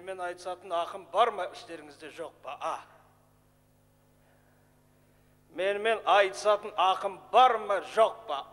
Менімен айтысатын ақым бар ма, іштеріңізде жоқ па? Менімен айтысатын ақым бар ма, жоқ па?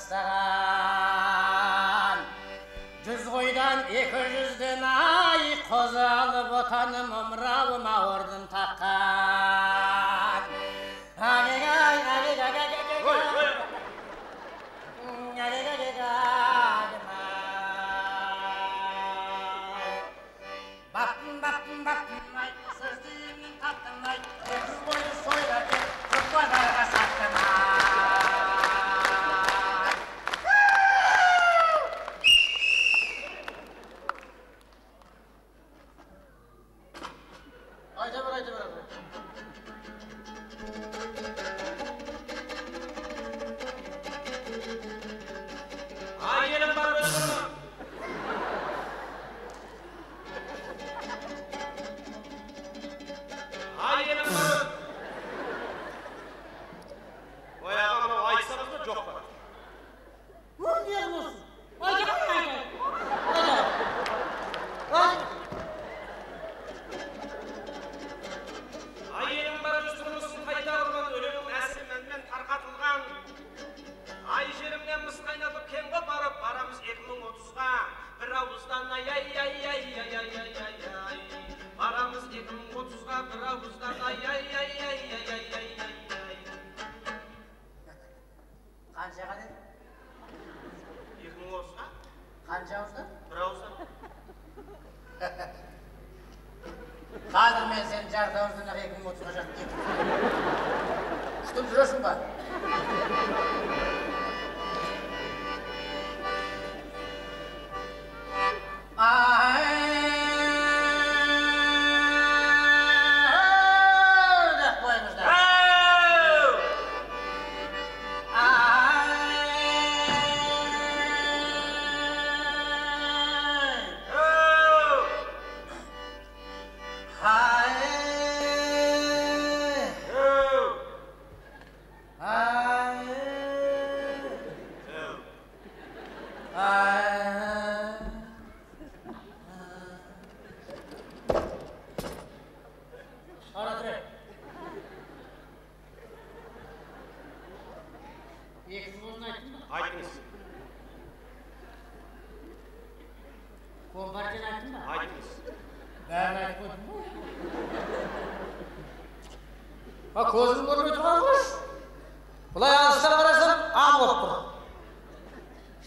бастаған. 100 қойдан 200-ден ай қозалып отаным ымырауым ауырдым таққан. Қазір мен сен жарты ауыздан 2030-ға жатып кетіп. Күтіп жүресің ба? Көзім көрмей тұрған қош. Бұлай алыстан қарасам, ам болып тұр.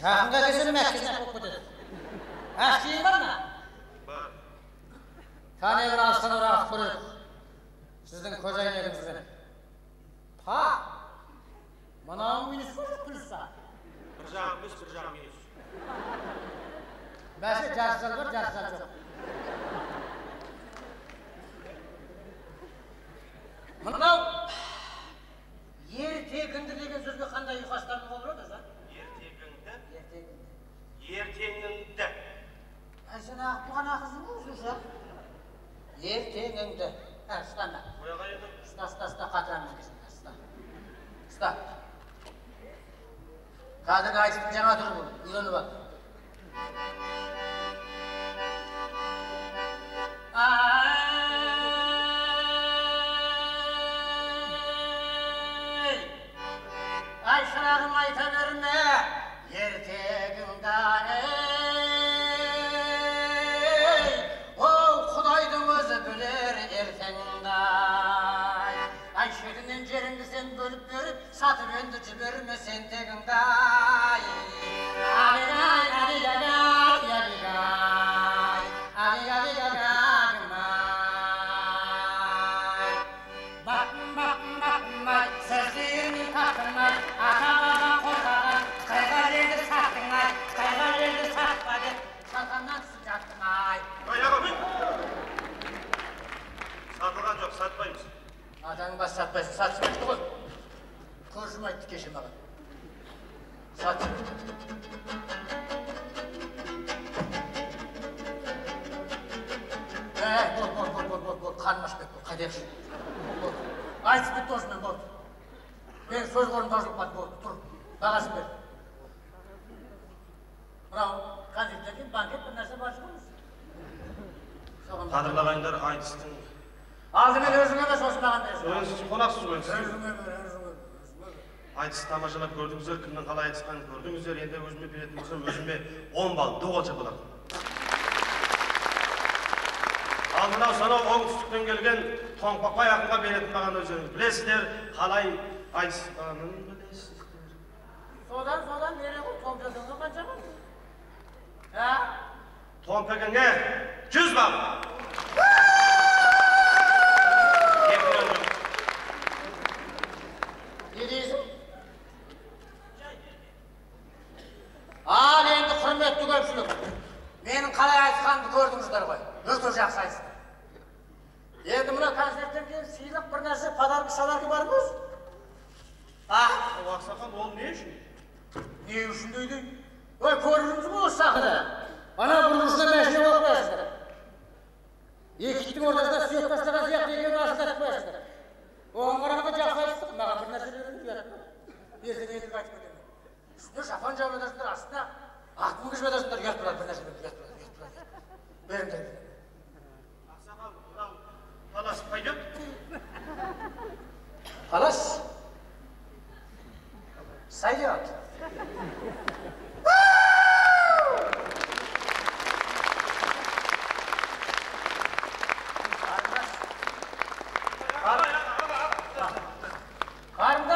Жақынға келсем мәккесіне болып кетеді. Әшкейін бар ма? Бар. Кәне бір алыстан ұрағып көреді. Сіздің көз әйнегіңізбен. Па, мынауың минус көріп күлісі. Бір жағым біз, бір жағым минус. Бәсе жарсал бар, жарсал жоқ. Мынау ертегіңді деген сөзге қандай ұйқастардың болып жатыр? Ертегіңді? Ертеңіңді. Әй, сен ағып бұған ақызың өзіңші? Ертеңіңді. Ұстана. Қояға еді? Ұста, қатырамыз кесін. Ұста. Қазіргі айтыстың жаңа түрі бұл. Үйреніп ал. Ай, шырағым айта берме, ертегіңді Ол Құдайдың өзі білер ертеңіңді Ай, шетінен жеріңді сен бөліп беріп, сатып енді жіберме сен тегіңді Сатылған жоқ, сатпаймыз. Атаның бас сатпайсың, сатып етті ғой. Көршім айтты кеше маған. Сатып етті. Бол, қанмашбек бол, қайдақшы. Айтып бітті осымен болды. Мен сөз орын таусылмады болды, тұр. Бағасын бер. Мынау конфеттерден банкет бір нәрсе бар шығыңыз. Қадырлағандар айтыстың. Алды мен өзіңе бе сосын маған бересің? Сіз қонақсыз ғой. Өзіңе бер. Айтыс тамашалап көрдіңіздер, кімнің қалай айтысқанын көрдіңіздер. Енді өзіме беретін болсам, өзіме 10 балл доғалша болады. Ал мынау сонау оңтүстіктен келген Тоңпақбай ақынға беретін маған өздеріңіз білесіздер, қалай айтысқанын білесіздер. Содан бере ғой Томпекенге қанша бар? Томпекенге 100 балл. Не дейсің? Ал енді құрметті көпшілік. Менің қалай айтқанымды көрдіңіздер ғой. Өте жақсы айтысты. Енді мына концерттен кейін сыйлық бір нәрсе подарка саларғы бар ма? Ақсақал, ол не үшін? Не үшін дейді? Ой, көрдіңіз ғой осы сахнада. Ана бұрынғысына мәшіне болып қоясыздар. Екіштің ортасында сүйек тастаған сияқты екеуін асылдатып қоясыздар. Оған қарағанда жақсы айтыстық, маған бір нәрсе беретін ұят па? Ертең айтып кетемін. Үстіне шапан жауып жатасыңдар, астына атын кіріп жатасыңдар, ұят болады, бір нәрсе беретін, ұят болады. Беріңдер. Ақсақал, мынау талас пойдет? Талас? Сойдет. Қарындас,